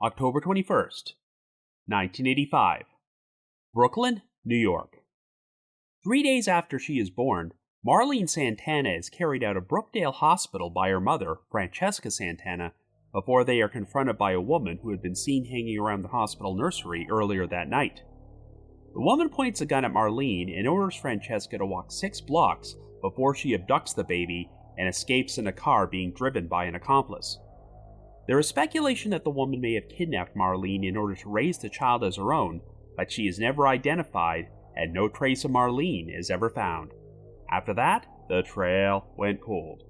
October 21st, 1985. Brooklyn, New York. 3 days after she is born, Marlene Santana is carried out of Brookdale Hospital by her mother, Francesca Santana, before they are confronted by a woman who had been seen hanging around the hospital nursery earlier that night. The woman points a gun at Marlene and orders Francesca to walk 6 blocks before she abducts the baby and escapes in a car being driven by an accomplice. There is speculation that the woman may have kidnapped Marlene in order to raise the child as her own, but she is never identified and no trace of Marlene is ever found. After that, the trail went cold.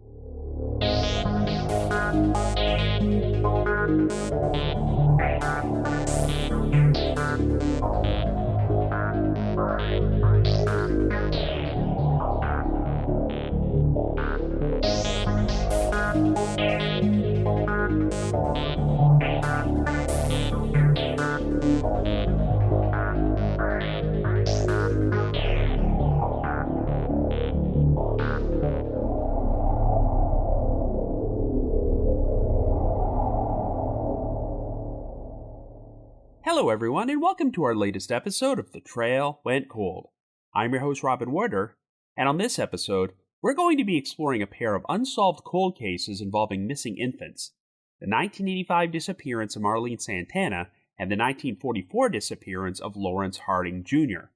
Hello everyone, and welcome to our latest episode of The Trail Went Cold. I'm your host Robin Warder, and on this episode, we're going to be exploring a pair of unsolved cold cases involving missing infants: the 1985 disappearance of Marlene Santana and the 1944 disappearance of Laurence Harding Jr.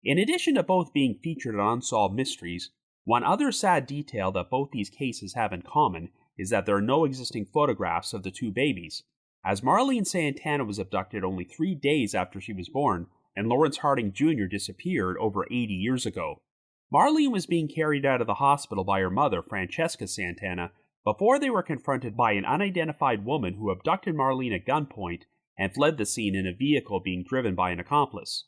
In addition to both being featured on Unsolved Mysteries, one other sad detail that both these cases have in common is that there are no existing photographs of the two babies, as Marlene Santana was abducted only 3 days after she was born, and Laurence Harding Jr. disappeared over 80 years ago. Marlene was being carried out of the hospital by her mother, Francesca Santana, before they were confronted by an unidentified woman who abducted Marlene at gunpoint and fled the scene in a vehicle being driven by an accomplice.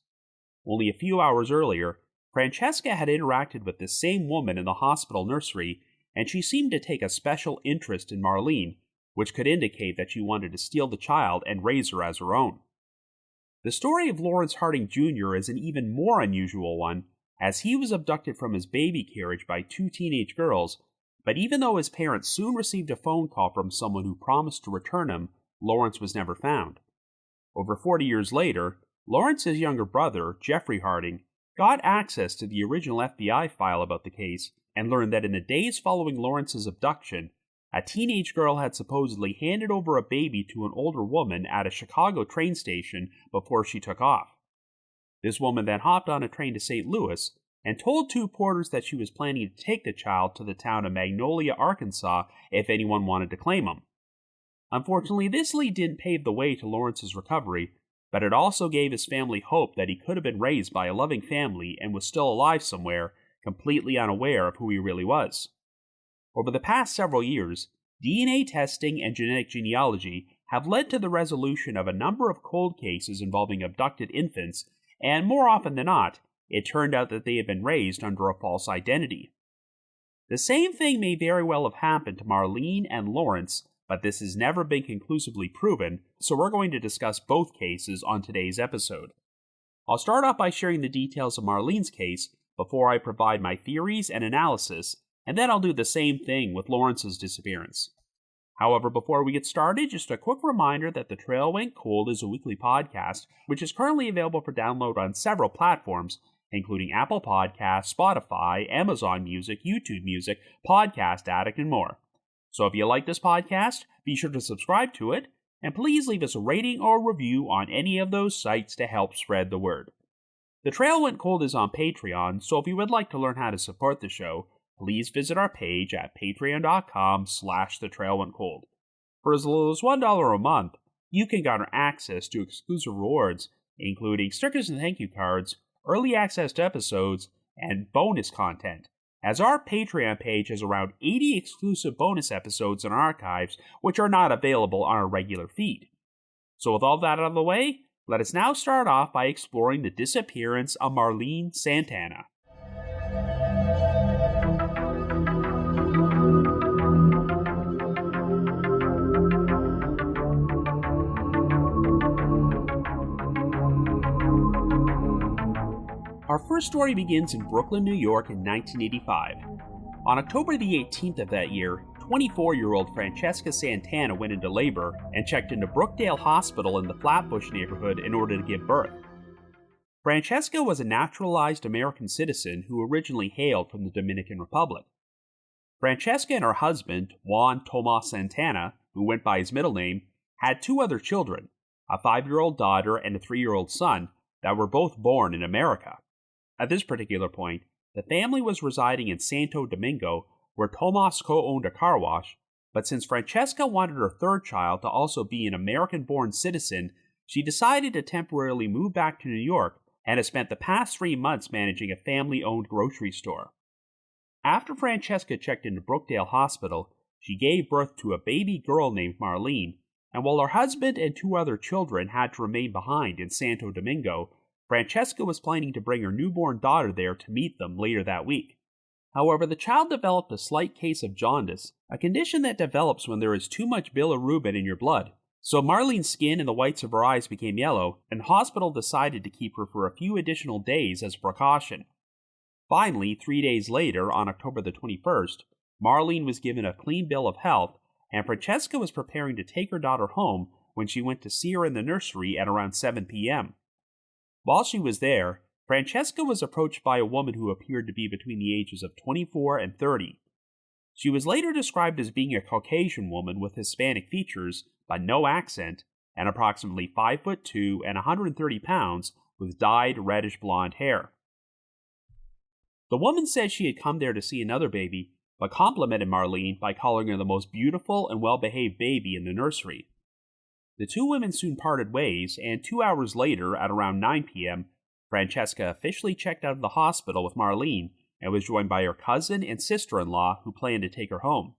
Only a few hours earlier, Francesca had interacted with this same woman in the hospital nursery, and she seemed to take a special interest in Marlene, which could indicate that she wanted to steal the child and raise her as her own. The story of Laurence Harding Jr. is an even more unusual one, as he was abducted from his baby carriage by 2 teenage girls, but even though his parents soon received a phone call from someone who promised to return him, Laurence was never found. Over 40 years later, Laurence's younger brother, Jeffrey Harding, got access to the original FBI file about the case and learned that in the days following Laurence's abduction, a teenage girl had supposedly handed over a baby to an older woman at a Chicago train station before she took off. This woman then hopped on a train to St. Louis and told 2 porters that she was planning to take the child to the town of Magnolia, Arkansas, if anyone wanted to claim him. Unfortunately, this lead didn't pave the way to Laurence's recovery, but it also gave his family hope that he could have been raised by a loving family and was still alive somewhere, completely unaware of who he really was. Over the past several years, DNA testing and genetic genealogy have led to the resolution of a number of cold cases involving abducted infants, and more often than not, it turned out that they had been raised under a false identity. The same thing may very well have happened to Marlene and Laurence, but this has never been conclusively proven, so we're going to discuss both cases on today's episode. I'll start off by sharing the details of Marlene's case before I provide my theories and analysis, and then I'll do the same thing with Laurence's disappearance. However, before we get started, just a quick reminder that The Trail Went Cold is a weekly podcast, which is currently available for download on several platforms, including Apple Podcasts, Spotify, Amazon Music, YouTube Music, Podcast Addict, and more. So if you like this podcast, be sure to subscribe to it, and please leave us a rating or review on any of those sites to help spread the word. The Trail Went Cold is on Patreon, so if you would like to learn how to support the show, please visit our page at patreon.com/thetrailwentcold. For as little as $1 a month, you can garner access to exclusive rewards, including stickers and thank you cards, early access to episodes, and bonus content, as our Patreon page has around 80 exclusive bonus episodes in our archives, which are not available on our regular feed. So with all that out of the way, let us now start off by exploring the disappearance of Marlene Santana. Our first story begins in Brooklyn, New York in 1985. On October the 18th of that year, 24-year-old Francesca Santana went into labor and checked into Brookdale Hospital in the Flatbush neighborhood in order to give birth. Francesca was a naturalized American citizen who originally hailed from the Dominican Republic. Francesca and her husband, Juan Tomas Santana, who went by his middle name, had 2 other children, a 5-year-old daughter and a 3-year-old son, that were both born in America. At this particular point, the family was residing in Santo Domingo, where Tomas co-owned a car wash, but since Francesca wanted her 3rd child to also be an American-born citizen, she decided to temporarily move back to New York and has spent the past 3 months managing a family-owned grocery store. After Francesca checked into Brookdale Hospital, she gave birth to a baby girl named Marlene, and while her husband and 2 other children had to remain behind in Santo Domingo, Francesca was planning to bring her newborn daughter there to meet them later that week. However, the child developed a slight case of jaundice, a condition that develops when there is too much bilirubin in your blood. So Marlene's skin and the whites of her eyes became yellow, and the hospital decided to keep her for a few additional days as a precaution. Finally, 3 days later, on October the 21st, Marlene was given a clean bill of health, and Francesca was preparing to take her daughter home when she went to see her in the nursery at around 7 p.m. While she was there, Francesca was approached by a woman who appeared to be between the ages of 24 and 30. She was later described as being a Caucasian woman with Hispanic features, but no accent, and approximately 5'2" and 130 pounds with dyed reddish blonde hair. The woman said she had come there to see another baby, but complimented Marlene by calling her the most beautiful and well-behaved baby in the nursery. The 2 women soon parted ways, and 2 hours later, at around 9 p.m., Francesca officially checked out of the hospital with Marlene and was joined by her cousin and sister-in-law who planned to take her home.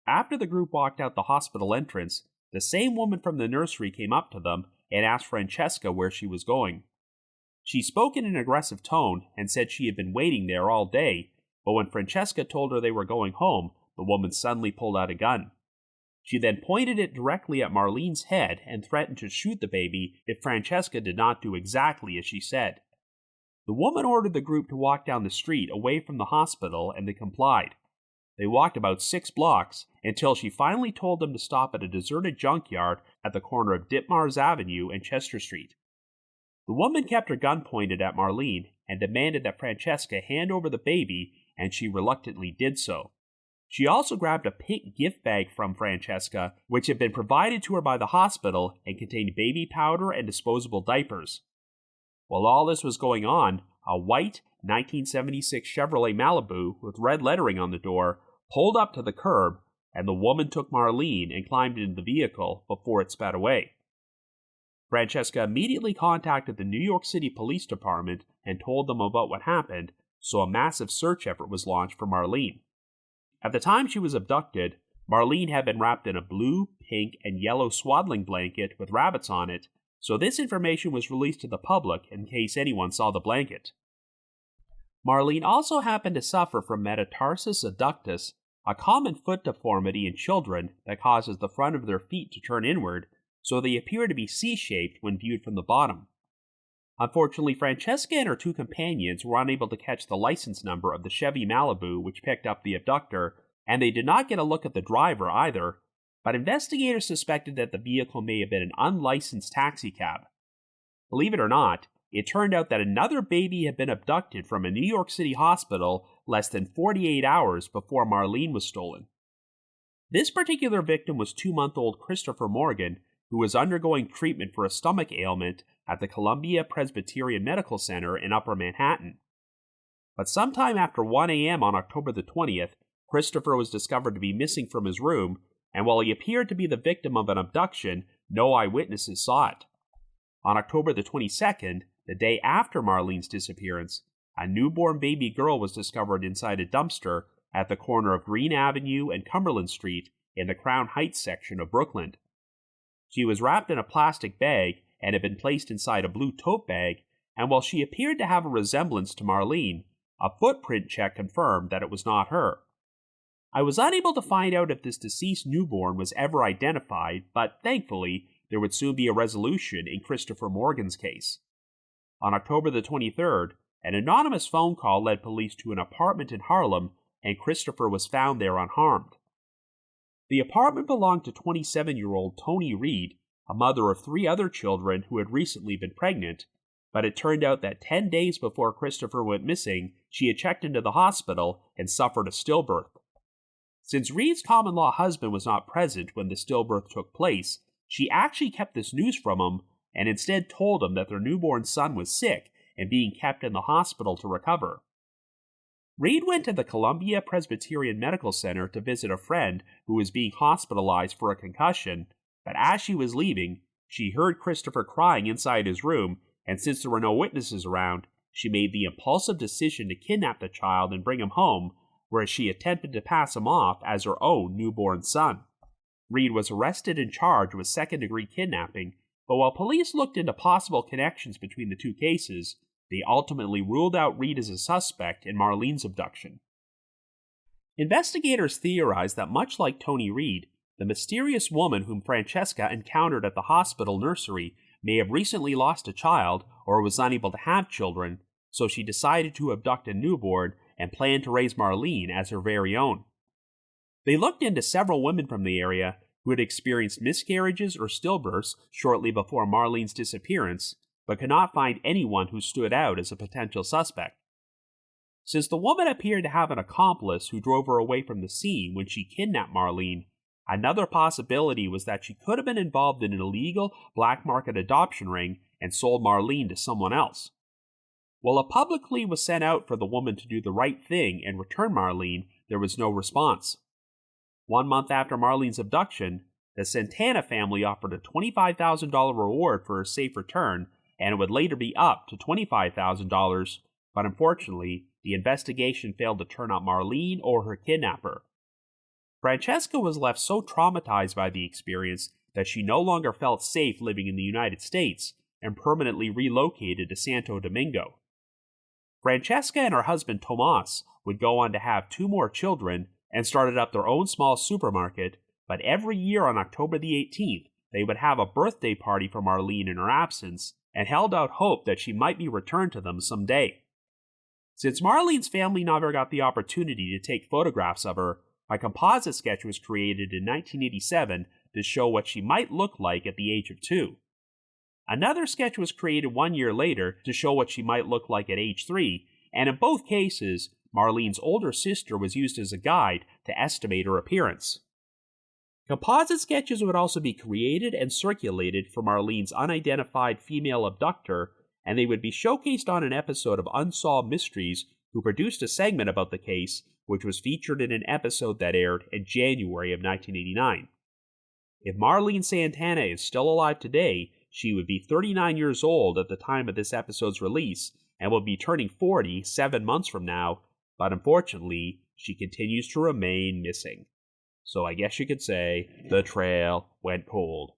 After the group walked out the hospital entrance, the same woman from the nursery came up to them and asked Francesca where she was going. She spoke in an aggressive tone and said she had been waiting there all day, but when Francesca told her they were going home, the woman suddenly pulled out a gun. She then pointed it directly at Marlene's head and threatened to shoot the baby if Francesca did not do exactly as she said. The woman ordered the group to walk down the street away from the hospital, and they complied. They walked about 6 blocks until she finally told them to stop at a deserted junkyard at the corner of Ditmars Avenue and Chester Street. The woman kept her gun pointed at Marlene and demanded that Francesca hand over the baby, and she reluctantly did so. She also grabbed a pink gift bag from Francesca, which had been provided to her by the hospital and contained baby powder and disposable diapers. While all this was going on, a white 1976 Chevrolet Malibu with red lettering on the door pulled up to the curb, and the woman took Marlene and climbed into the vehicle before it sped away. Francesca immediately contacted the New York City Police Department and told them about what happened, so a massive search effort was launched for Marlene. At the time she was abducted, Marlene had been wrapped in a blue, pink, and yellow swaddling blanket with rabbits on it, so this information was released to the public in case anyone saw the blanket. Marlene also happened to suffer from metatarsus adductus, a common foot deformity in children that causes the front of their feet to turn inward, so they appear to be C-shaped when viewed from the bottom. Unfortunately, Francesca and her 2 companions were unable to catch the license number of the Chevy Malibu which picked up the abductor, and they did not get a look at the driver either, but investigators suspected that the vehicle may have been an unlicensed taxicab. Believe it or not, it turned out that another baby had been abducted from a New York City hospital less than 48 hours before Marlene was stolen. This particular victim was 2-month-old Christopher Morgan, who was undergoing treatment for a stomach ailment at the Columbia Presbyterian Medical Center in Upper Manhattan. But sometime after 1 a.m. on October the 20th, Christopher was discovered to be missing from his room, and while he appeared to be the victim of an abduction, no eyewitnesses saw it. On October the 22nd, the day after Marlene's disappearance, a newborn baby girl was discovered inside a dumpster at the corner of Green Avenue and Cumberland Street in the Crown Heights section of Brooklyn. She was wrapped in a plastic bag and had been placed inside a blue tote bag, and while she appeared to have a resemblance to Marlene, a footprint check confirmed that it was not her. I was unable to find out if this deceased newborn was ever identified, but thankfully, there would soon be a resolution in Christopher Morgan's case. On October the 23rd, an anonymous phone call led police to an apartment in Harlem, and Christopher was found there unharmed. The apartment belonged to 27-year-old Toni Reed, a mother of 3 other children who had recently been pregnant, but it turned out that 10 days before Christopher went missing, she had checked into the hospital and suffered a stillbirth. Since Reed's common-law husband was not present when the stillbirth took place, she actually kept this news from him and instead told him that their newborn son was sick and being kept in the hospital to recover. Reed went to the Columbia Presbyterian Medical Center to visit a friend who was being hospitalized for a concussion, but as she was leaving, she heard Christopher crying inside his room, and since there were no witnesses around, she made the impulsive decision to kidnap the child and bring him home, where she attempted to pass him off as her own newborn son. Reed was arrested and charged with second-degree kidnapping, but while police looked into possible connections between the 2 cases, they ultimately ruled out Reed as a suspect in Marlene's abduction. Investigators theorized that much like Toni Reed, the mysterious woman whom Francesca encountered at the hospital nursery may have recently lost a child or was unable to have children, so she decided to abduct a newborn and planned to raise Marlene as her very own. They looked into several women from the area who had experienced miscarriages or stillbirths shortly before Marlene's disappearance, but could not find anyone who stood out as a potential suspect. Since the woman appeared to have an accomplice who drove her away from the scene when she kidnapped Marlene, another possibility was that she could have been involved in an illegal black market adoption ring and sold Marlene to someone else. While a public plea was sent out for the woman to do the right thing and return Marlene, there was no response. 1 month after Marlene's abduction, the Santana family offered a $25,000 reward for her safe return, and it would later be up to $25,000, but unfortunately, the investigation failed to turn up Marlene or her kidnapper. Francesca was left so traumatized by the experience that she no longer felt safe living in the United States and permanently relocated to Santo Domingo. Francesca and her husband Tomas would go on to have 2 more children and started up their own small supermarket, but every year on October the 18th, they would have a birthday party for Marlene in her absence and held out hope that she might be returned to them someday. Since Marlene's family never got the opportunity to take photographs of her, a composite sketch was created in 1987 to show what she might look like at the age of 2. Another sketch was created 1 year later to show what she might look like at age 3, and in both cases, Marlene's older sister was used as a guide to estimate her appearance. Composite sketches would also be created and circulated for Marlene's unidentified female abductor, and they would be showcased on an episode of Unsolved Mysteries, who produced a segment about the case, which was featured in an episode that aired in January of 1989. If Marlene Santana is still alive today, she would be 39 years old at the time of this episode's release, and will be turning 40 7 months from now, but unfortunately, she continues to remain missing. So I guess you could say, the trail went cold.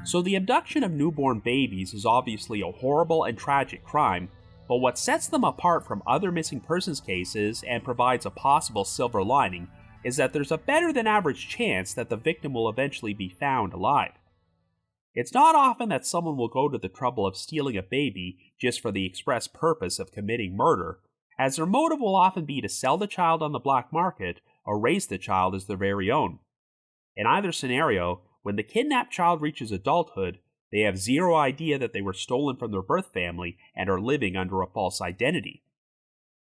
So the abduction of newborn babies is obviously a horrible and tragic crime, but what sets them apart from other missing persons cases and provides a possible silver lining is that there's a better than average chance that the victim will eventually be found alive. It's not often that someone will go to the trouble of stealing a baby just for the express purpose of committing murder, as their motive will often be to sell the child on the black market or raise the child as their very own. In either scenario, when the kidnapped child reaches adulthood, they have zero idea that they were stolen from their birth family and are living under a false identity.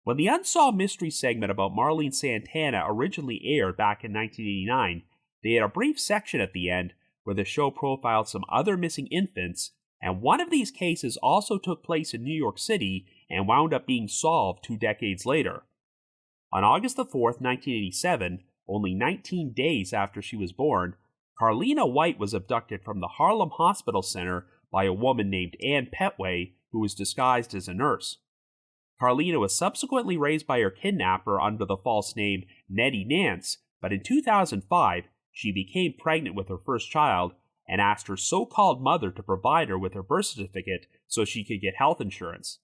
When the Unsolved Mystery segment about Marlene Santana originally aired back in 1989, they had a brief section at the end where the show profiled some other missing infants, and one of these cases also took place in New York City and wound up being solved 2 decades later. On August 4th, 1987, only 19 days after she was born, Carlina White was abducted from the Harlem Hospital Center by a woman named Ann Petway, who was disguised as a nurse. Carlina was subsequently raised by her kidnapper under the false name Nettie Nance, but in 2005, she became pregnant with her first child and asked her so-called mother to provide her with her birth certificate so she could get health insurance.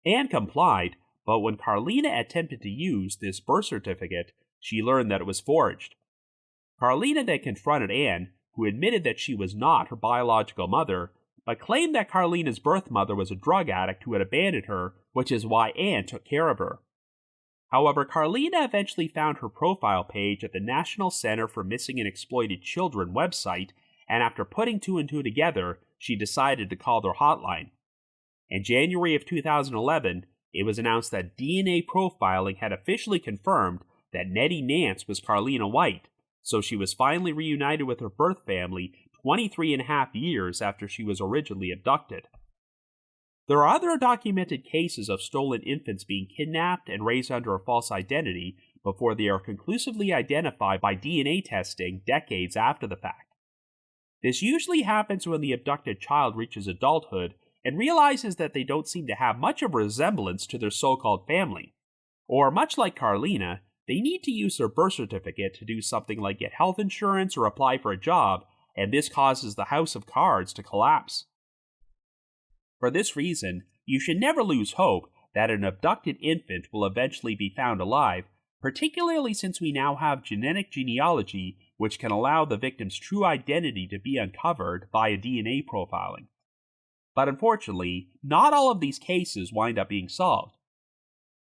Ann complied, but when Carlina attempted to use this birth certificate, she learned that it was forged. Carlina then confronted Anne, who admitted that she was not her biological mother, but claimed that Carlina's birth mother was a drug addict who had abandoned her, which is why Anne took care of her. However, Carlina eventually found her profile page at the National Center for Missing and Exploited Children website, and after putting two and two together, she decided to call their hotline. In January of 2011, it was announced that DNA profiling had officially confirmed that Nettie Nance was Carlina White, so she was finally reunited with her birth family 23 and a half years after she was originally abducted. There are other documented cases of stolen infants being kidnapped and raised under a false identity before they are conclusively identified by DNA testing decades after the fact. This usually happens when the abducted child reaches adulthood and realizes that they don't seem to have much of a resemblance to their so-called family. Or, much like Carlina, they need to use their birth certificate to do something like get health insurance or apply for a job, and this causes the house of cards to collapse. For this reason, you should never lose hope that an abducted infant will eventually be found alive, particularly since we now have genetic genealogy which can allow the victim's true identity to be uncovered via DNA profiling. But unfortunately, not all of these cases wind up being solved.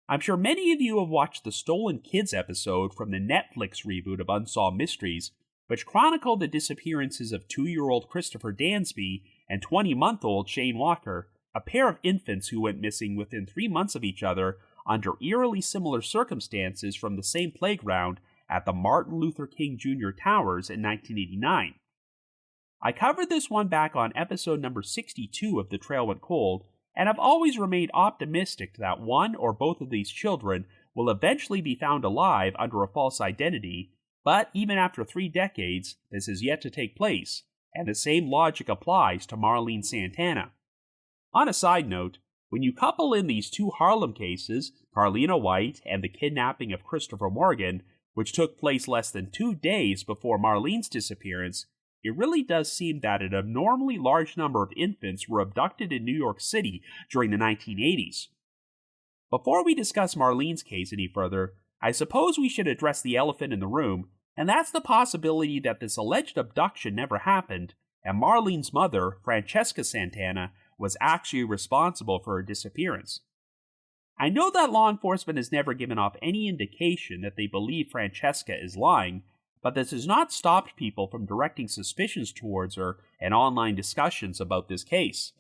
I'm sure many of you have watched the Stolen Kids episode from the Netflix reboot of Unsolved Mysteries, which chronicled the disappearances of 2-year-old Christopher Dansby and 20-month-old Shane Walker, a pair of infants who went missing within 3 months of each other under eerily similar circumstances from the same playground at the Martin Luther King Jr. Towers in 1989. I covered this one back on episode number 62 of The Trail Went Cold, and have always remained optimistic that one or both of these children will eventually be found alive under a false identity, but even after 3 decades, this is yet to take place, and the same logic applies to Marlene Santana. On a side note, when you couple in these 2 Harlem cases, Carlina White and the kidnapping of Christopher Morgan, which took place less than 2 days before Marlene's disappearance, it really does seem that an abnormally large number of infants were abducted in New York City during the 1980s. Before we discuss Marlene's case any further, I suppose we should address the elephant in the room, and that's the possibility that this alleged abduction never happened, and Marlene's mother, Francesca Santana, was actually responsible for her disappearance. I know that law enforcement has never given off any indication that they believe Francesca is lying, but this has not stopped people from directing suspicions towards her and online discussions about this case.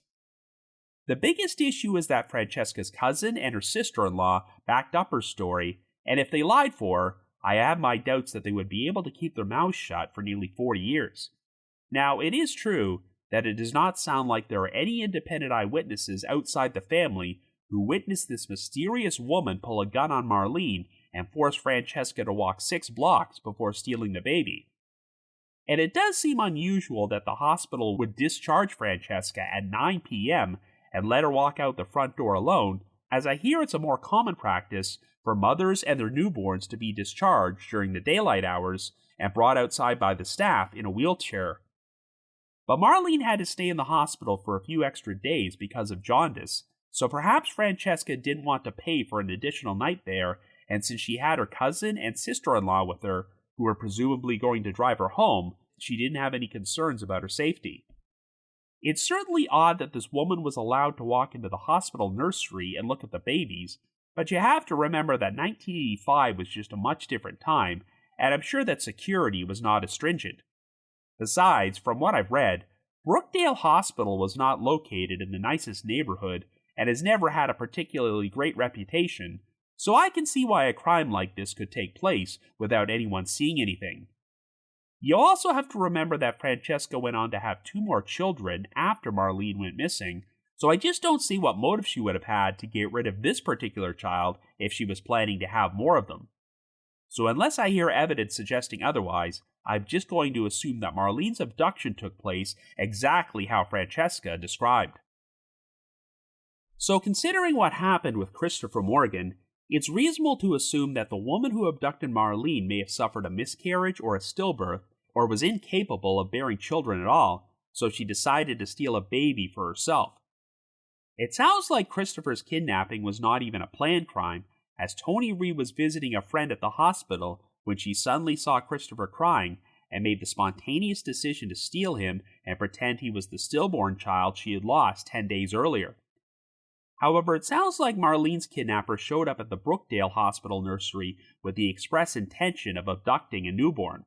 The biggest issue is that Francesca's cousin and her sister-in-law backed up her story, and if they lied for her, I have my doubts that they would be able to keep their mouths shut for nearly 40 years. Now, it is true that it does not sound like there are any independent eyewitnesses outside the family who witnessed this mysterious woman pull a gun on Marlene and force Francesca to walk 6 blocks before stealing the baby. And it does seem unusual that the hospital would discharge Francesca at 9 p.m. and let her walk out the front door alone, as I hear it's a more common practice for mothers and their newborns to be discharged during the daylight hours and brought outside by the staff in a wheelchair. But Marlene had to stay in the hospital for a few extra days because of jaundice, so perhaps Francesca didn't want to pay for an additional night there, and since she had her cousin and sister-in-law with her, who were presumably going to drive her home, she didn't have any concerns about her safety. It's certainly odd that this woman was allowed to walk into the hospital nursery and look at the babies, but you have to remember that 1985 was just a much different time, and I'm sure that security was not as stringent. Besides, from what I've read, Brookdale Hospital was not located in the nicest neighborhood and has never had a particularly great reputation, so I can see why a crime like this could take place without anyone seeing anything. You also have to remember that Francesca went on to have 2 more children after Marlene went missing, so I just don't see what motive she would have had to get rid of this particular child if she was planning to have more of them. So unless I hear evidence suggesting otherwise, I'm just going to assume that Marlene's abduction took place exactly how Francesca described. So considering what happened with Christopher Morgan, it's reasonable to assume that the woman who abducted Marlene may have suffered a miscarriage or a stillbirth, or was incapable of bearing children at all, so she decided to steal a baby for herself. It sounds like Christopher's kidnapping was not even a planned crime, as Tony Reed was visiting a friend at the hospital when she suddenly saw Christopher crying, and made the spontaneous decision to steal him and pretend he was the stillborn child she had lost 10 days earlier. However, it sounds like Marlene's kidnapper showed up at the Brookdale Hospital nursery with the express intention of abducting a newborn.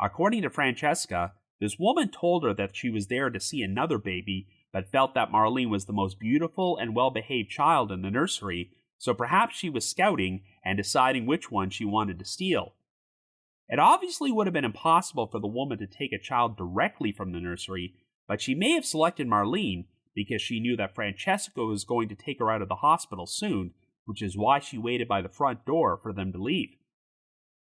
According to Francesca, this woman told her that she was there to see another baby, but felt that Marlene was the most beautiful and well-behaved child in the nursery, so perhaps she was scouting and deciding which one she wanted to steal. It obviously would have been impossible for the woman to take a child directly from the nursery, but she may have selected Marlene because she knew that Francesca was going to take her out of the hospital soon, which is why she waited by the front door for them to leave.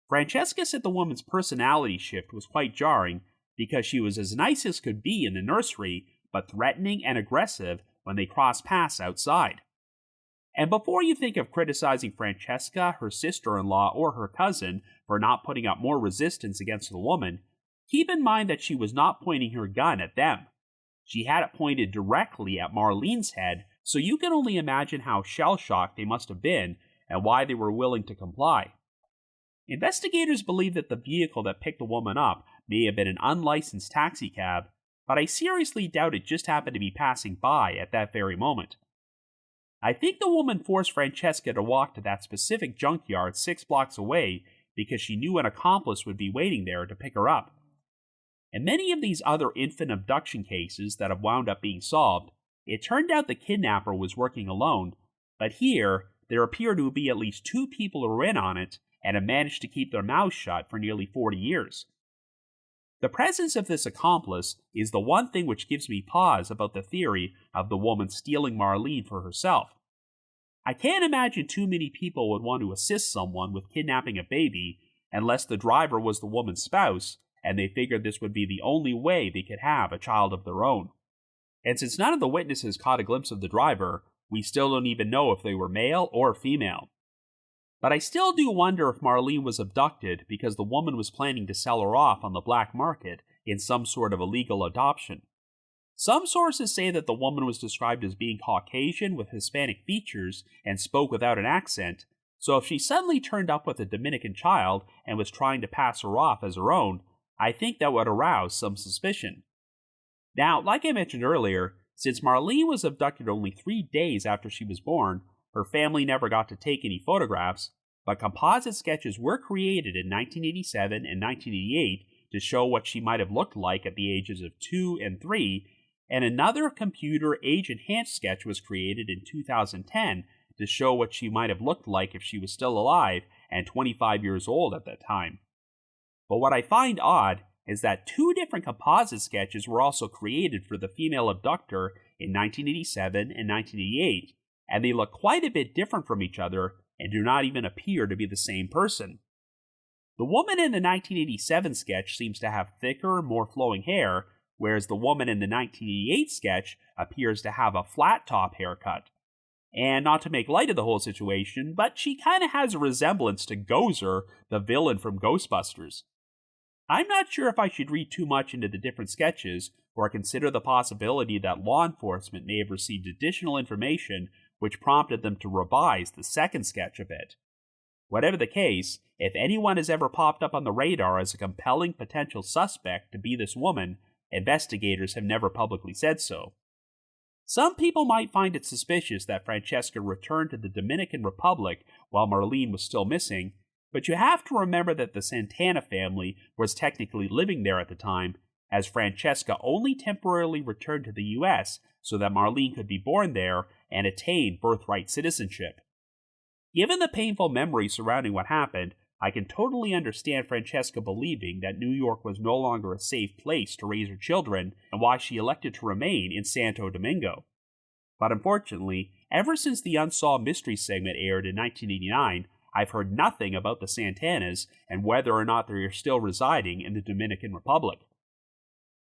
Francesca said the woman's personality shift was quite jarring because she was as nice as could be in the nursery, but threatening and aggressive when they crossed paths outside. And before you think of criticizing Francesca, her sister-in-law, or her cousin for not putting up more resistance against the woman, keep in mind that she was not pointing her gun at them. She had it pointed directly at Marlene's head, so you can only imagine how shell-shocked they must have been and why they were willing to comply. Investigators believe that the vehicle that picked the woman up may have been an unlicensed taxicab, but I seriously doubt it just happened to be passing by at that very moment. I think the woman forced Francesca to walk to that specific junkyard 6 blocks away because she knew an accomplice would be waiting there to pick her up. In many of these other infant abduction cases that have wound up being solved, it turned out the kidnapper was working alone, but here, there appear to be at least 2 people who were in on it and have managed to keep their mouths shut for nearly 40 years. The presence of this accomplice is the one thing which gives me pause about the theory of the woman stealing Marlene for herself. I can't imagine too many people would want to assist someone with kidnapping a baby unless the driver was the woman's spouse and they figured this would be the only way they could have a child of their own. And since none of the witnesses caught a glimpse of the driver, we still don't even know if they were male or female. But I still do wonder if Marlene was abducted because the woman was planning to sell her off on the black market in some sort of illegal adoption. Some sources say that the woman was described as being Caucasian with Hispanic features and spoke without an accent, so if she suddenly turned up with a Dominican child and was trying to pass her off as her own, I think that would arouse some suspicion. Now, like I mentioned earlier, since Marlene was abducted only 3 days after she was born, her family never got to take any photographs, but composite sketches were created in 1987 and 1988 to show what she might have looked like at the ages of 2 and 3, and another computer age-enhanced sketch was created in 2010 to show what she might have looked like if she was still alive and 25 years old at that time. But what I find odd is that 2 different composite sketches were also created for the female abductor in 1987 and 1988, and they look quite a bit different from each other and do not even appear to be the same person. The woman in the 1987 sketch seems to have thicker, more flowing hair, whereas the woman in the 1988 sketch appears to have a flat-top haircut. And not to make light of the whole situation, but she kind of has a resemblance to Gozer, the villain from Ghostbusters. I'm not sure if I should read too much into the different sketches, or consider the possibility that law enforcement may have received additional information which prompted them to revise the second sketch a bit. Whatever the case, if anyone has ever popped up on the radar as a compelling potential suspect to be this woman, investigators have never publicly said so. Some people might find it suspicious that Francesca returned to the Dominican Republic while Marlene was still missing, but you have to remember that the Santana family was technically living there at the time, as Francesca only temporarily returned to the U.S. so that Marlene could be born there and attain birthright citizenship. Given the painful memory surrounding what happened, I can totally understand Francesca believing that New York was no longer a safe place to raise her children and why she elected to remain in Santo Domingo. But unfortunately, ever since the Unsolved Mysteries segment aired in 1989, I've heard nothing about the Santanas and whether or not they are still residing in the Dominican Republic.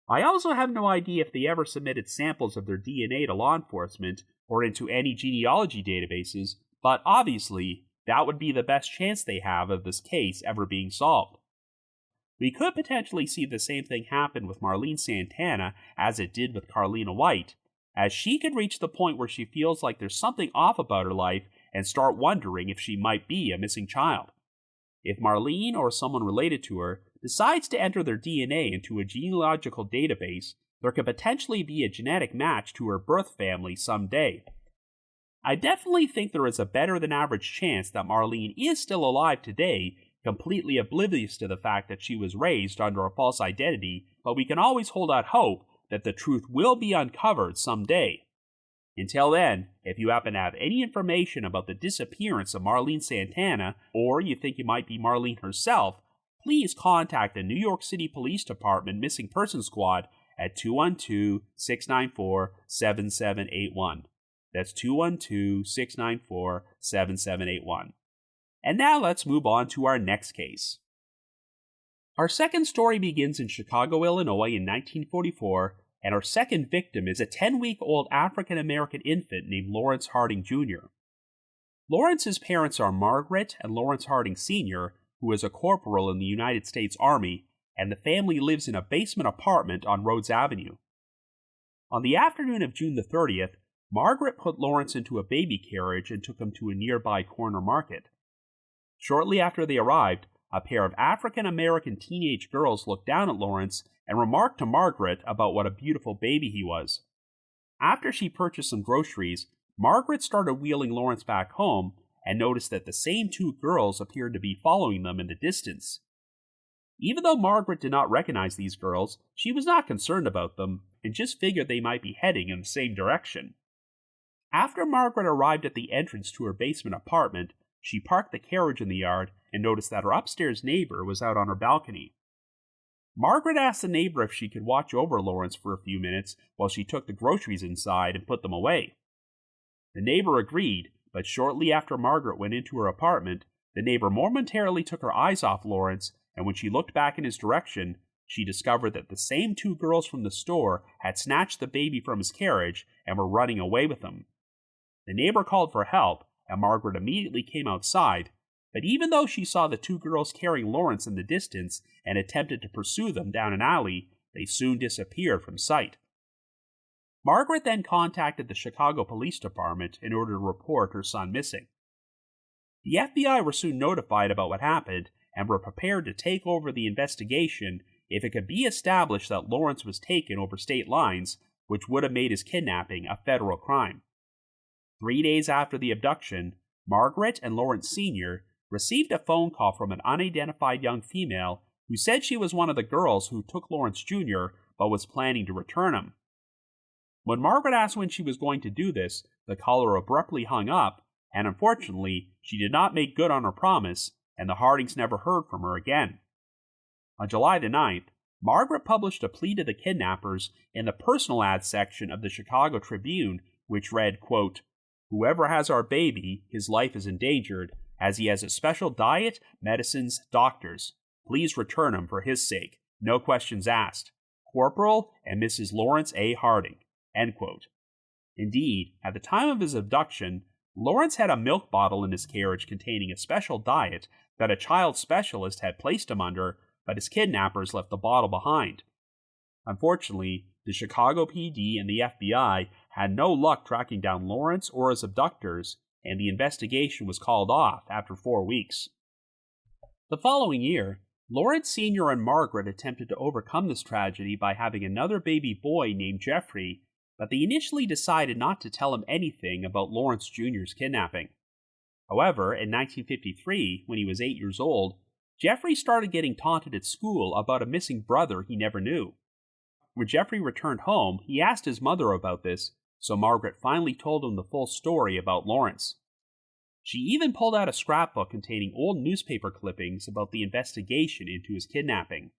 I also have no idea if they ever submitted samples of their DNA to law enforcement or into any genealogy databases, but obviously, that would be the best chance they have of this case ever being solved. We could potentially see the same thing happen with Marlene Santana as it did with Carlina White, as she could reach the point where she feels like there's something off about her life and start wondering if she might be a missing child. If Marlene or someone related to her decides to enter their DNA into a genealogical database, there could potentially be a genetic match to her birth family someday. I definitely think there is a better than average chance that Marlene is still alive today, completely oblivious to the fact that she was raised under a false identity, but we can always hold out hope that the truth will be uncovered someday. Until then, if you happen to have any information about the disappearance of Marlene Santana, or you think it might be Marlene herself, please contact the New York City Police Department Missing Persons Squad at 212-694-7781. That's 212-694-7781. And now let's move on to our next case. Our second story begins in Chicago, Illinois in 1944, and our second victim is a 10-week-old African-American infant named Laurence Harding Jr. Lawrence's parents are Margaret and Laurence Harding Sr., who is a corporal in the United States Army, and the family lives in a basement apartment on Rhodes Avenue. On the afternoon of June the 30th, Margaret put Laurence into a baby carriage and took him to a nearby corner market. Shortly after they arrived, a pair of African-American teenage girls looked down at Laurence and remarked to Margaret about what a beautiful baby he was. After she purchased some groceries, Margaret started wheeling Laurence back home and noticed that the same two girls appeared to be following them in the distance. Even though Margaret did not recognize these girls, she was not concerned about them and just figured they might be heading in the same direction. After Margaret arrived at the entrance to her basement apartment, she parked the carriage in the yard and noticed that her upstairs neighbor was out on her balcony. Margaret asked the neighbor if she could watch over Laurence for a few minutes while she took the groceries inside and put them away. The neighbor agreed, but shortly after Margaret went into her apartment, the neighbor momentarily took her eyes off Laurence, and when she looked back in his direction, she discovered that the same two girls from the store had snatched the baby from his carriage and were running away with him. The neighbor called for help, and Margaret immediately came outside, but even though she saw the two girls carrying Laurence in the distance and attempted to pursue them down an alley, they soon disappeared from sight. Margaret then contacted the Chicago Police Department in order to report her son missing. The FBI were soon notified about what happened and were prepared to take over the investigation if it could be established that Laurence was taken over state lines, which would have made his kidnapping a federal crime. 3 days after the abduction, Margaret and Laurence Sr. received a phone call from an unidentified young female who said she was one of the girls who took Laurence Jr. but was planning to return him. When Margaret asked when she was going to do this, the caller abruptly hung up, and unfortunately, she did not make good on her promise, and the Hardings never heard from her again. On July the 9th, Margaret published a plea to the kidnappers in the personal ads section of the Chicago Tribune, which read, quote, "Whoever has our baby, his life is endangered, as he has a special diet, medicines, doctors. Please return him for his sake. No questions asked. Corporal and Mrs. Laurence A. Harding." End quote. Indeed, at the time of his abduction, Laurence had a milk bottle in his carriage containing a special diet that a child specialist had placed him under, but his kidnappers left the bottle behind. Unfortunately, the Chicago PD and the FBI had no luck tracking down Laurence or his abductors, and the investigation was called off after 4 weeks. The following year, Laurence Sr. and Margaret attempted to overcome this tragedy by having another baby boy named Jeffrey, but they initially decided not to tell him anything about Laurence Jr.'s kidnapping. However, in 1953, when he was 8 years old, Jeffrey started getting taunted at school about a missing brother he never knew. When Jeffrey returned home, he asked his mother about this, so Margaret finally told him the full story about Laurence. She even pulled out a scrapbook containing old newspaper clippings about the investigation into his kidnapping.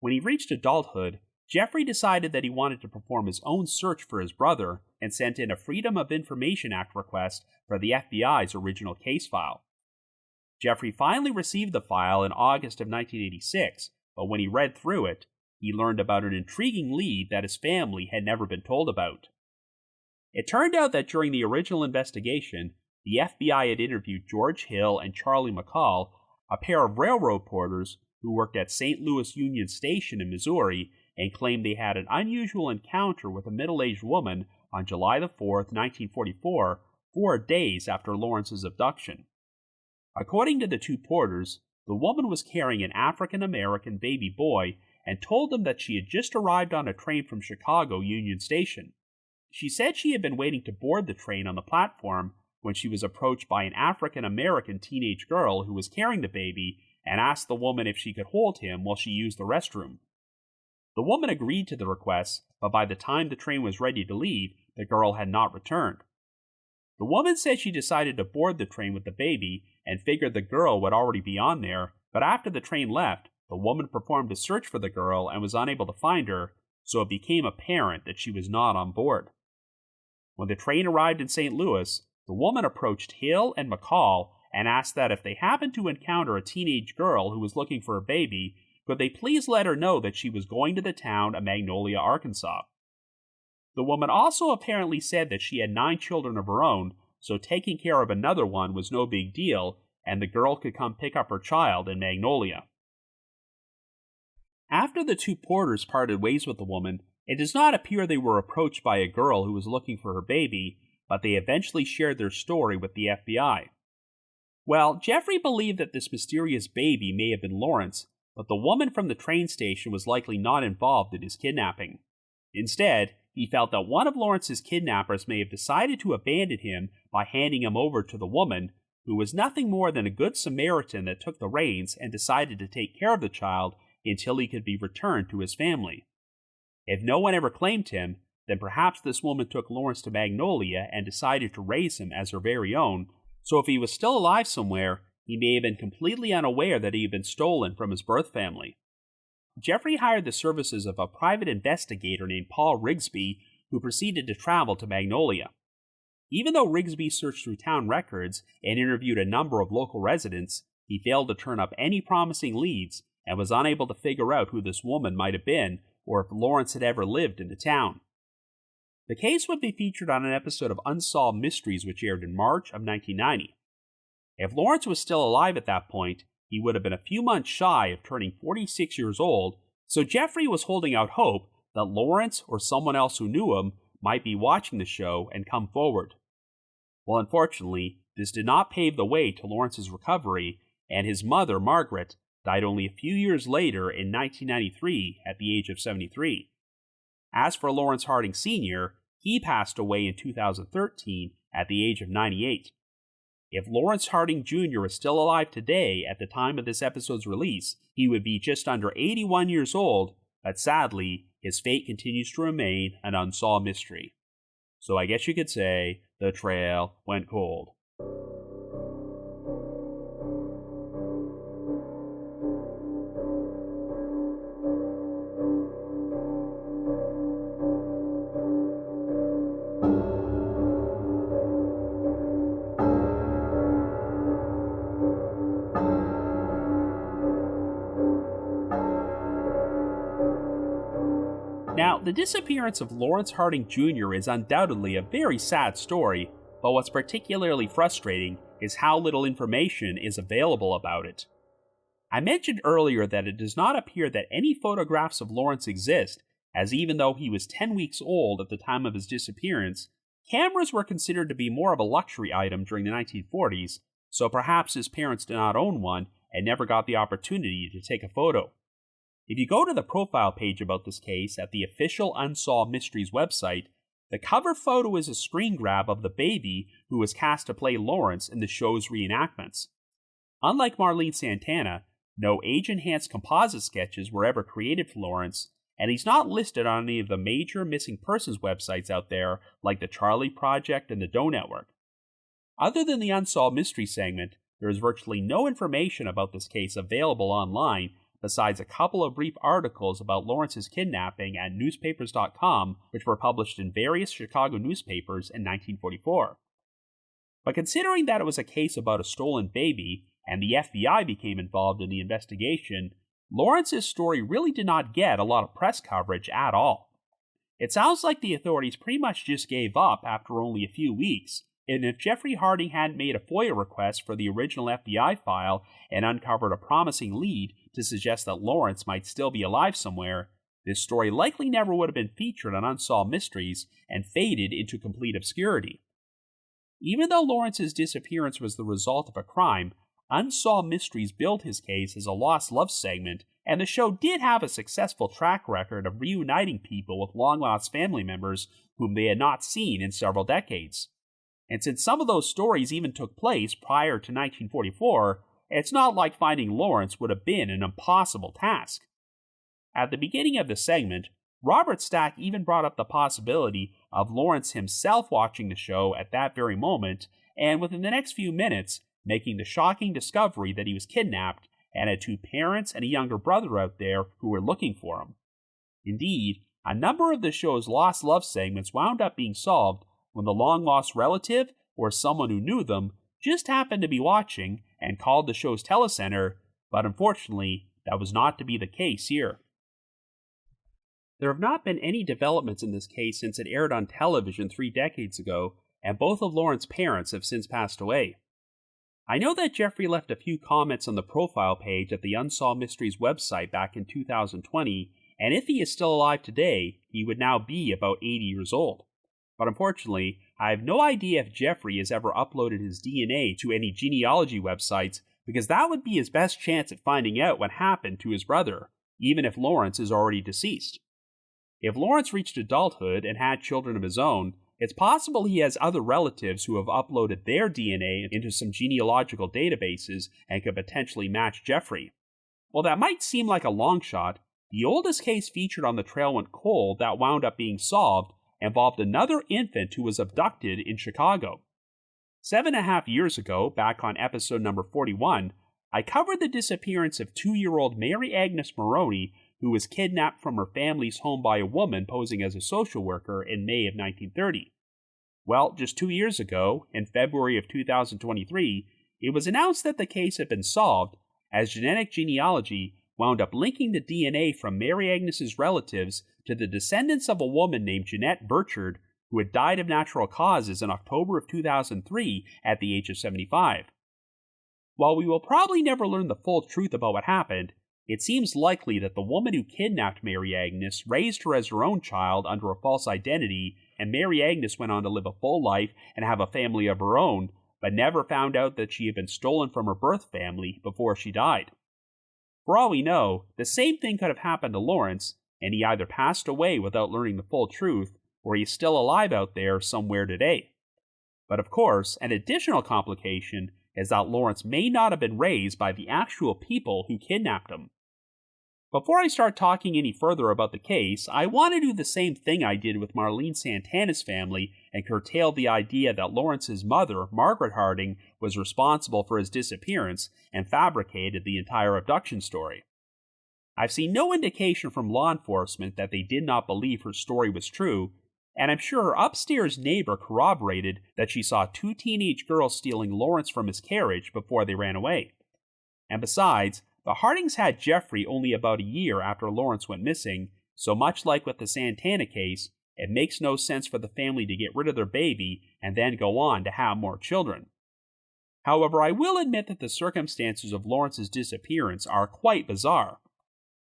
When he reached adulthood, Jeffrey decided that he wanted to perform his own search for his brother and sent in a Freedom of Information Act request for the FBI's original case file. Jeffrey finally received the file in August of 1986, but when he read through it, he learned about an intriguing lead that his family had never been told about. It turned out that during the original investigation, the FBI had interviewed George Hill and Charlie McCall, a pair of railroad porters who worked at St. Louis Union Station in Missouri, and claimed they had an unusual encounter with a middle-aged woman on July 4th, 1944, 4 days after Laurence's abduction. According to the two porters, the woman was carrying an African-American baby boy and told them that she had just arrived on a train from Chicago Union Station. She said she had been waiting to board the train on the platform when she was approached by an African-American teenage girl who was carrying the baby and asked the woman if she could hold him while she used the restroom. The woman agreed to the request, but by the time the train was ready to leave, the girl had not returned. The woman said she decided to board the train with the baby and figured the girl would already be on there, but after the train left, the woman performed a search for the girl and was unable to find her, so it became apparent that she was not on board. When the train arrived in St. Louis, the woman approached Hill and McCall and asked that if they happened to encounter a teenage girl who was looking for a baby, could they please let her know that she was going to the town of Magnolia, Arkansas. The woman also apparently said that she had 9 children of her own, so taking care of another one was no big deal, and the girl could come pick up her child in Magnolia. After the 2 porters parted ways with the woman, it does not appear they were approached by a girl who was looking for her baby, but they eventually shared their story with the FBI. Well, Jeffrey believed that this mysterious baby may have been Laurence, but the woman from the train station was likely not involved in his kidnapping. Instead, he felt that one of Laurence's kidnappers may have decided to abandon him by handing him over to the woman, who was nothing more than a good Samaritan that took the reins and decided to take care of the child until he could be returned to his family. If no one ever claimed him, then perhaps this woman took Laurence to Magnolia and decided to raise him as her very own, so if he was still alive somewhere, he may have been completely unaware that he had been stolen from his birth family. Jeffrey hired the services of a private investigator named Paul Rigsby, who proceeded to travel to Magnolia. Even though Rigsby searched through town records and interviewed a number of local residents, he failed to turn up any promising leads and was unable to figure out who this woman might have been or if Laurence had ever lived in the town. The case would be featured on an episode of Unsolved Mysteries which aired in March of 1990. If Laurence was still alive at that point, he would have been a few months shy of turning 46 years old, so Jeffrey was holding out hope that Laurence or someone else who knew him might be watching the show and come forward. Well, unfortunately, this did not pave the way to Laurence's recovery, and his mother, Margaret, died only a few years later in 1993 at the age of 73. As for Laurence Harding Sr., he passed away in 2013 at the age of 98. If Laurence Harding Jr. is still alive today at the time of this episode's release, he would be just under 81 years old, but sadly, his fate continues to remain an unsolved mystery. So I guess you could say, the trail went cold. Now, the disappearance of Laurence Harding Jr. is undoubtedly a very sad story, but what's particularly frustrating is how little information is available about it. I mentioned earlier that it does not appear that any photographs of Laurence exist, as even though he was 10 weeks old at the time of his disappearance, cameras were considered to be more of a luxury item during the 1940s, so perhaps his parents did not own one and never got the opportunity to take a photo. If you go to the profile page about this case at the official Unsolved Mysteries website, the cover photo is a screen grab of the baby who was cast to play Laurence in the show's reenactments. Unlike Marlene Santana, no age-enhanced composite sketches were ever created for Laurence, and he's not listed on any of the major missing persons websites out there like the Charlie Project and the Doe Network. Other than the Unsolved Mysteries segment, there is virtually no information about this case available online besides a couple of brief articles about Laurence's kidnapping at newspapers.com, which were published in various Chicago newspapers in 1944. But considering that it was a case about a stolen baby, and the FBI became involved in the investigation, Laurence's story really did not get a lot of press coverage at all. It sounds like the authorities pretty much just gave up after only a few weeks, and if Jeffrey Harding hadn't made a FOIA request for the original FBI file and uncovered a promising lead to suggest that Laurence might still be alive somewhere, this story likely never would have been featured on Unsolved Mysteries and faded into complete obscurity. Even though Laurence's disappearance was the result of a crime, Unsolved Mysteries billed his case as a lost love segment, and the show did have a successful track record of reuniting people with long-lost family members whom they had not seen in several decades. And since some of those stories even took place prior to 1944, it's not like finding Laurence would have been an impossible task. At the beginning of the segment, Robert Stack even brought up the possibility of Laurence himself watching the show at that very moment, and within the next few minutes, making the shocking discovery that he was kidnapped and had two parents and a younger brother out there who were looking for him. Indeed, a number of the show's lost love segments wound up being solved when the long-lost relative or someone who knew them just happened to be watching and called the show's telecenter, but unfortunately, that was not to be the case here. There have not been any developments in this case since it aired on television 3 decades ago, and both of Laurence's parents have since passed away. I know that Jeffrey left a few comments on the profile page at the Unsolved Mysteries website back in 2020, and if he is still alive today, he would now be about 80 years old. But unfortunately, I have no idea if Jeffrey has ever uploaded his DNA to any genealogy websites, because that would be his best chance at finding out what happened to his brother, even if Laurence is already deceased. If Laurence reached adulthood and had children of his own, it's possible he has other relatives who have uploaded their DNA into some genealogical databases and could potentially match Jeffrey. While that might seem like a long shot, the oldest case featured on The Trail Went Cold that wound up being solved involved another infant who was abducted in Chicago. 7.5 years ago, back on episode number 41, I covered the disappearance of 2-year-old Mary Agnes Maroney, who was kidnapped from her family's home by a woman posing as a social worker in May of 1930. Well, just 2 years ago, in February of 2023, it was announced that the case had been solved, as genetic genealogy wound up linking the DNA from Mary Agnes's relatives to the descendants of a woman named Jeanette Burchard, who had died of natural causes in October of 2003 at the age of 75. While we will probably never learn the full truth about what happened, it seems likely that the woman who kidnapped Mary Agnes raised her as her own child under a false identity, and Mary Agnes went on to live a full life and have a family of her own, but never found out that she had been stolen from her birth family before she died. For all we know, the same thing could have happened to Laurence, and he either passed away without learning the full truth, or he's still alive out there somewhere today. But of course, an additional complication is that Laurence may not have been raised by the actual people who kidnapped him. Before I start talking any further about the case, I want to do the same thing I did with Marlene Santana's family and curtail the idea that Laurence's mother, Margaret Harding, was responsible for his disappearance and fabricated the entire abduction story. I've seen no indication from law enforcement that they did not believe her story was true, and I'm sure her upstairs neighbor corroborated that she saw 2 teenage girls stealing Laurence from his carriage before they ran away. And besides, the Hardings had Jeffrey only about a year after Laurence went missing, so much like with the Santana case, it makes no sense for the family to get rid of their baby and then go on to have more children. However, I will admit that the circumstances of Laurence's disappearance are quite bizarre.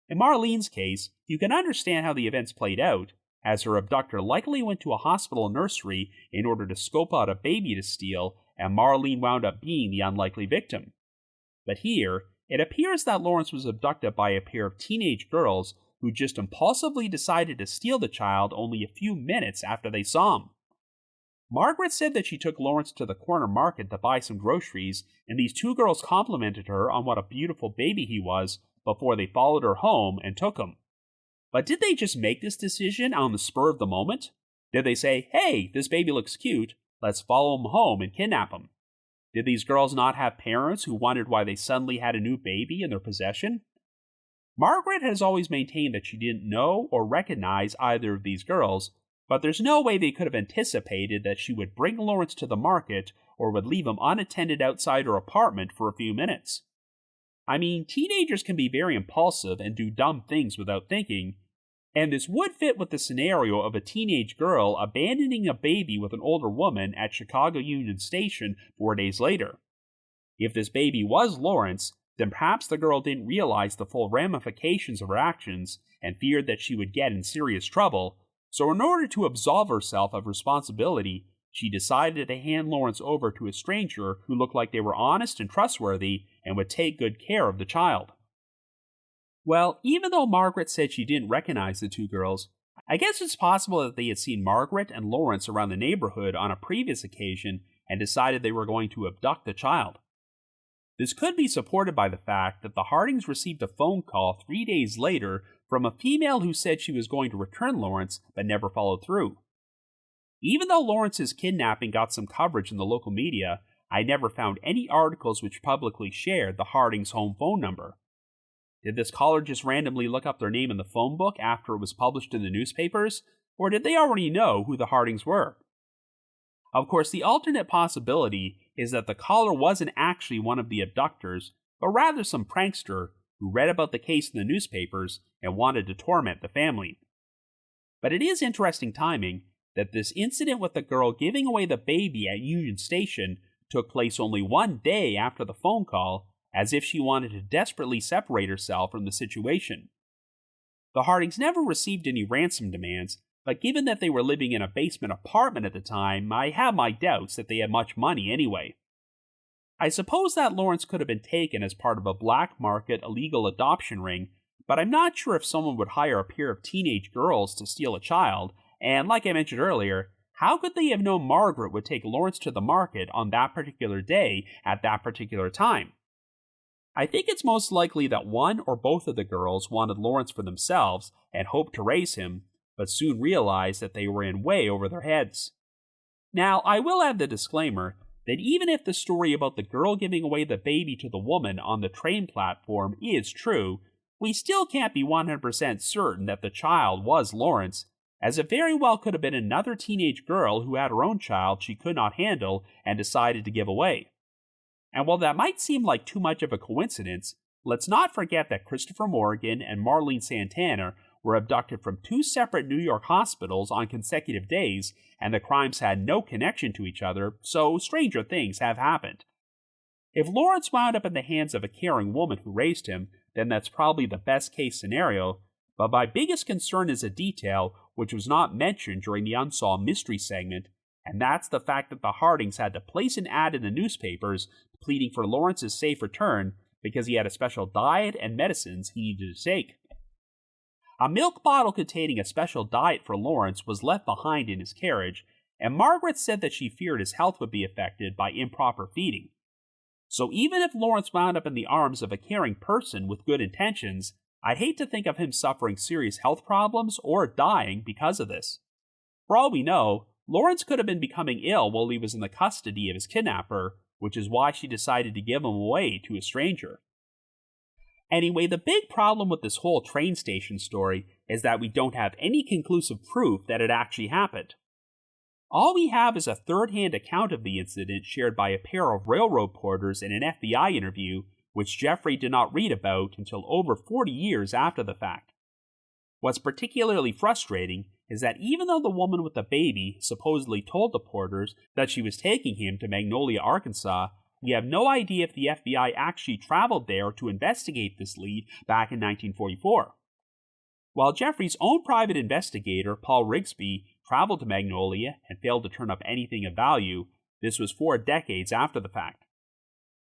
In Marlene's case, you can understand how the events played out, as her abductor likely went to a hospital nursery in order to scope out a baby to steal, and Marlene wound up being the unlikely victim. But here, it appears that Laurence was abducted by a pair of teenage girls who just impulsively decided to steal the child only a few minutes after they saw him. Margaret said that she took Laurence to the corner market to buy some groceries, and these 2 girls complimented her on what a beautiful baby he was before they followed her home and took him. But did they just make this decision on the spur of the moment? Did they say, "Hey, this baby looks cute, let's follow him home and kidnap him"? Did these girls not have parents who wondered why they suddenly had a new baby in their possession? Margaret has always maintained that she didn't know or recognize either of these girls, but there's no way they could have anticipated that she would bring Laurence to the market or would leave him unattended outside her apartment for a few minutes. I mean, teenagers can be very impulsive and do dumb things without thinking, and this would fit with the scenario of a teenage girl abandoning a baby with an older woman at Chicago Union Station 4 days later. If this baby was Laurence, then perhaps the girl didn't realize the full ramifications of her actions and feared that she would get in serious trouble, so in order to absolve herself of responsibility, she decided to hand Laurence over to a stranger who looked like they were honest and trustworthy and would take good care of the child. Well, even though Margaret said she didn't recognize the two girls, I guess it's possible that they had seen Margaret and Laurence around the neighborhood on a previous occasion and decided they were going to abduct the child. This could be supported by the fact that the Hardings received a phone call 3 days later from a female who said she was going to return Laurence but never followed through. Even though Laurence's kidnapping got some coverage in the local media, I never found any articles which publicly shared the Hardings' home phone number. Did this caller just randomly look up their name in the phone book after it was published in the newspapers, or did they already know who the Hardings were? Of course, the alternate possibility is that the caller wasn't actually one of the abductors, but rather some prankster who read about the case in the newspapers and wanted to torment the family. But it is interesting timing that this incident with the girl giving away the baby at Union Station took place only 1 day after the phone call, as if she wanted to desperately separate herself from the situation. The Hardings never received any ransom demands, but given that they were living in a basement apartment at the time, I have my doubts that they had much money anyway. I suppose that Laurence could have been taken as part of a black market illegal adoption ring, but I'm not sure if someone would hire a pair of teenage girls to steal a child, and like I mentioned earlier, how could they have known Margaret would take Laurence to the market on that particular day at that particular time? I think it's most likely that one or both of the girls wanted Laurence for themselves and hoped to raise him, but soon realized that they were in way over their heads. Now, I will add the disclaimer that even if the story about the girl giving away the baby to the woman on the train platform is true, we still can't be 100% certain that the child was Laurence, as it very well could have been another teenage girl who had her own child she could not handle and decided to give away. And while that might seem like too much of a coincidence, let's not forget that Christopher Morgan and Marlene Santana were abducted from 2 separate New York hospitals on consecutive days, and the crimes had no connection to each other, so stranger things have happened. If Laurence wound up in the hands of a caring woman who raised him, then that's probably the best case scenario, but my biggest concern is a detail which was not mentioned during the Unsolved Mystery segment, and that's the fact that the Hardings had to place an ad in the newspapers pleading for Laurence's safe return because he had a special diet and medicines he needed to take. A milk bottle containing a special diet for Laurence was left behind in his carriage, and Margaret said that she feared his health would be affected by improper feeding. So even if Laurence wound up in the arms of a caring person with good intentions, I'd hate to think of him suffering serious health problems or dying because of this. For all we know, Laurence could have been becoming ill while he was in the custody of his kidnapper, which is why she decided to give him away to a stranger. Anyway, the big problem with this whole train station story is that we don't have any conclusive proof that it actually happened. All we have is a third-hand account of the incident shared by a pair of railroad porters in an FBI interview, which Jeffrey did not read about until over 40 years after the fact. What's particularly frustrating is that even though the woman with the baby supposedly told the porters that she was taking him to Magnolia, Arkansas, we have no idea if the FBI actually traveled there to investigate this lead back in 1944. While Jeffrey's own private investigator, Paul Rigsby, traveled to Magnolia and failed to turn up anything of value, this was 4 decades after the fact.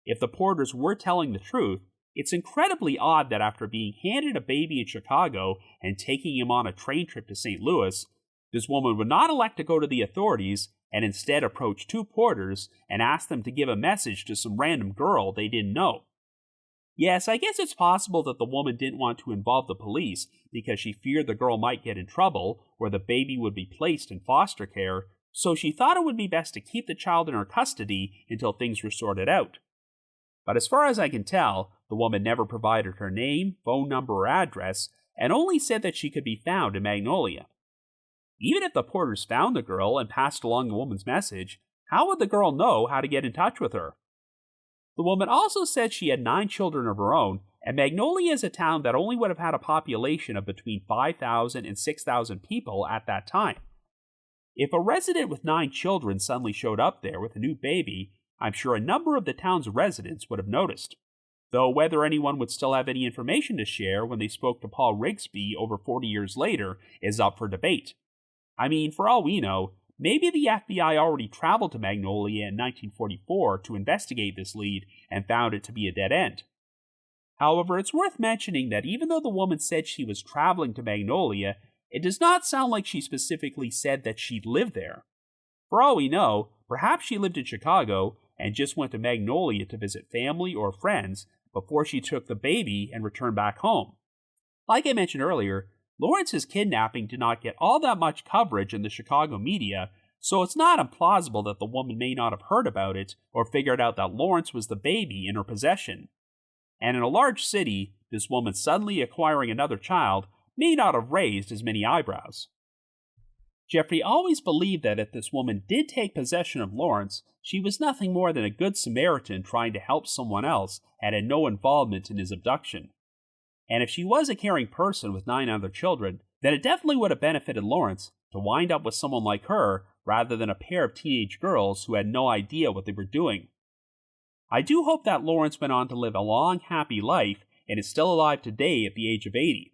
If the porters were telling the truth, it's incredibly odd that after being handed a baby in Chicago and taking him on a train trip to St. Louis, this woman would not elect to go to the authorities and instead approach 2 porters and ask them to give a message to some random girl they didn't know. Yes, I guess it's possible that the woman didn't want to involve the police because she feared the girl might get in trouble or the baby would be placed in foster care, so she thought it would be best to keep the child in her custody until things were sorted out. But as far as I can tell, the woman never provided her name, phone number, or address, and only said that she could be found in Magnolia. Even if the porters found the girl and passed along the woman's message, how would the girl know how to get in touch with her? The woman also said she had 9 children of her own, and Magnolia is a town that only would have had a population of between 5,000 and 6,000 people at that time. If a resident with 9 children suddenly showed up there with a new baby, I'm sure a number of the town's residents would have noticed, though whether anyone would still have any information to share when they spoke to Paul Rigsby over 40 years later is up for debate. I mean, for all we know, maybe the FBI already traveled to Magnolia in 1944 to investigate this lead and found it to be a dead end. However, it's worth mentioning that even though the woman said she was traveling to Magnolia, it does not sound like she specifically said that she'd lived there. For all we know, perhaps she lived in Chicago and just went to Magnolia to visit family or friends before she took the baby and returned back home. Like I mentioned earlier, Laurence's kidnapping did not get all that much coverage in the Chicago media, so it's not implausible that the woman may not have heard about it or figured out that Laurence was the baby in her possession. And in a large city, this woman suddenly acquiring another child may not have raised as many eyebrows. Jeffrey always believed that if this woman did take possession of Laurence, she was nothing more than a good Samaritan trying to help someone else and had no involvement in his abduction. And if she was a caring person with 9 other children, then it definitely would have benefited Laurence to wind up with someone like her rather than a pair of teenage girls who had no idea what they were doing. I do hope that Laurence went on to live a long, happy life and is still alive today at the age of 80.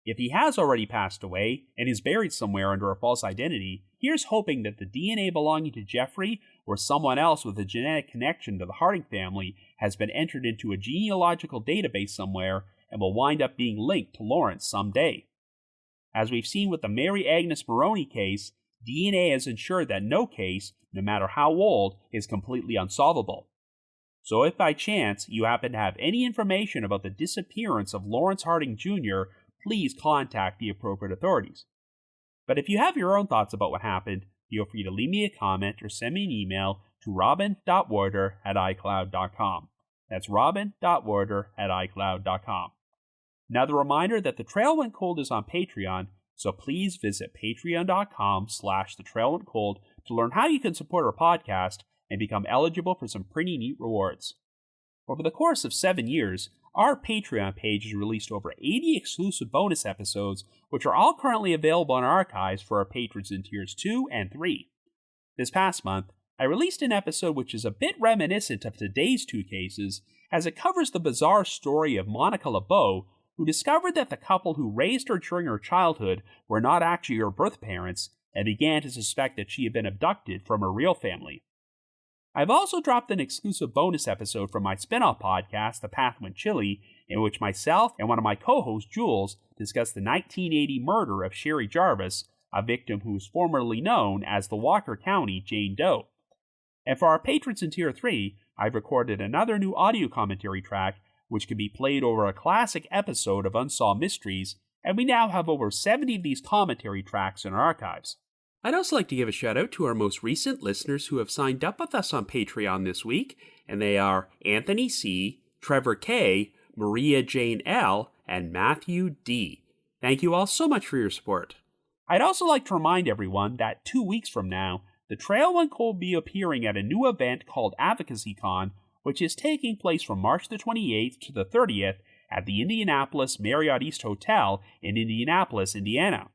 If he has already passed away and is buried somewhere under a false identity, here's hoping that the DNA belonging to Jeffrey or someone else with a genetic connection to the Harding family has been entered into a genealogical database somewhere and will wind up being linked to Laurence someday. As we've seen with the Mary Agnes Maroney case, DNA has ensured that no case, no matter how old, is completely unsolvable. So if by chance you happen to have any information about the disappearance of Laurence Harding Jr., please contact the appropriate authorities. But if you have your own thoughts about what happened, feel free to leave me a comment or send me an email to robin.warder@icloud.com. That's robin.warder@icloud.com. Another reminder that The Trail Went Cold is on Patreon, so please visit patreon.com/thetrailwentcold to learn how you can support our podcast and become eligible for some pretty neat rewards. Over the course of 7 years, our Patreon page has released over 80 exclusive bonus episodes, which are all currently available in our archives for our patrons in tiers 2 and 3. This past month, I released an episode which is a bit reminiscent of today's 2 cases, as it covers the bizarre story of Monica LeBeau, who discovered that the couple who raised her during her childhood were not actually her birth parents, and began to suspect that she had been abducted from her real family. I've also dropped an exclusive bonus episode from my spin-off podcast, The Path Went Chilly, in which myself and one of my co-hosts, Jules, discuss the 1980 murder of Sherry Jarvis, a victim who was formerly known as the Walker County Jane Doe. And for our patrons in Tier 3, I've recorded another new audio commentary track, which can be played over a classic episode of Unsolved Mysteries, and we now have over 70 of these commentary tracks in our archives. I'd also like to give a shout out to our most recent listeners who have signed up with us on Patreon this week, and they are Anthony C., Trevor K., Maria Jane L., and Matthew D. Thank you all so much for your support. I'd also like to remind everyone that 2 weeks from now, The Trail Went Cold will be appearing at a new event called Advocacy Con, which is taking place from March the 28th to the 30th at the Indianapolis Marriott East Hotel in Indianapolis, Indiana.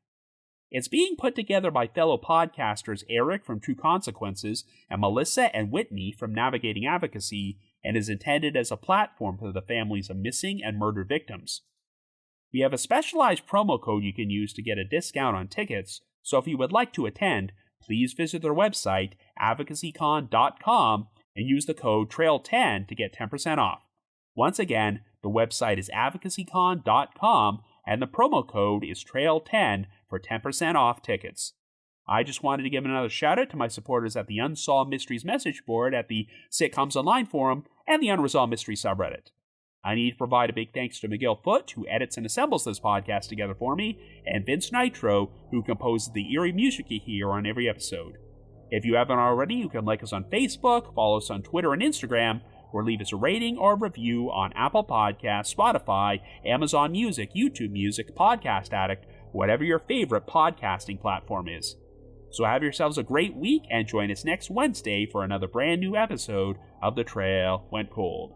It's being put together by fellow podcasters Eric from True Consequences and Melissa and Whitney from Navigating Advocacy, and is intended as a platform for the families of missing and murdered victims. We have a specialized promo code you can use to get a discount on tickets, so if you would like to attend, please visit their website, advocacycon.com, and use the code TRAIL10 to get 10% off. Once again, the website is advocacycon.com, and the promo code is TRAIL10 for 10% off tickets. I just wanted to give another shout out to my supporters at the Unsolved Mysteries message board at the Sitcoms Online forum and the Unresolved Mysteries subreddit. I need to provide a big thanks to Miguel Foote, who edits and assembles this podcast together for me, and Vince Nitro, who composes the eerie music you hear on every episode. If you haven't already, you can like us on Facebook, follow us on Twitter and Instagram, or leave us a rating or review on Apple Podcasts, Spotify, Amazon Music, YouTube Music, Podcast Addict, whatever your favorite podcasting platform is. So have yourselves a great week and join us next Wednesday for another brand new episode of The Trail Went Cold.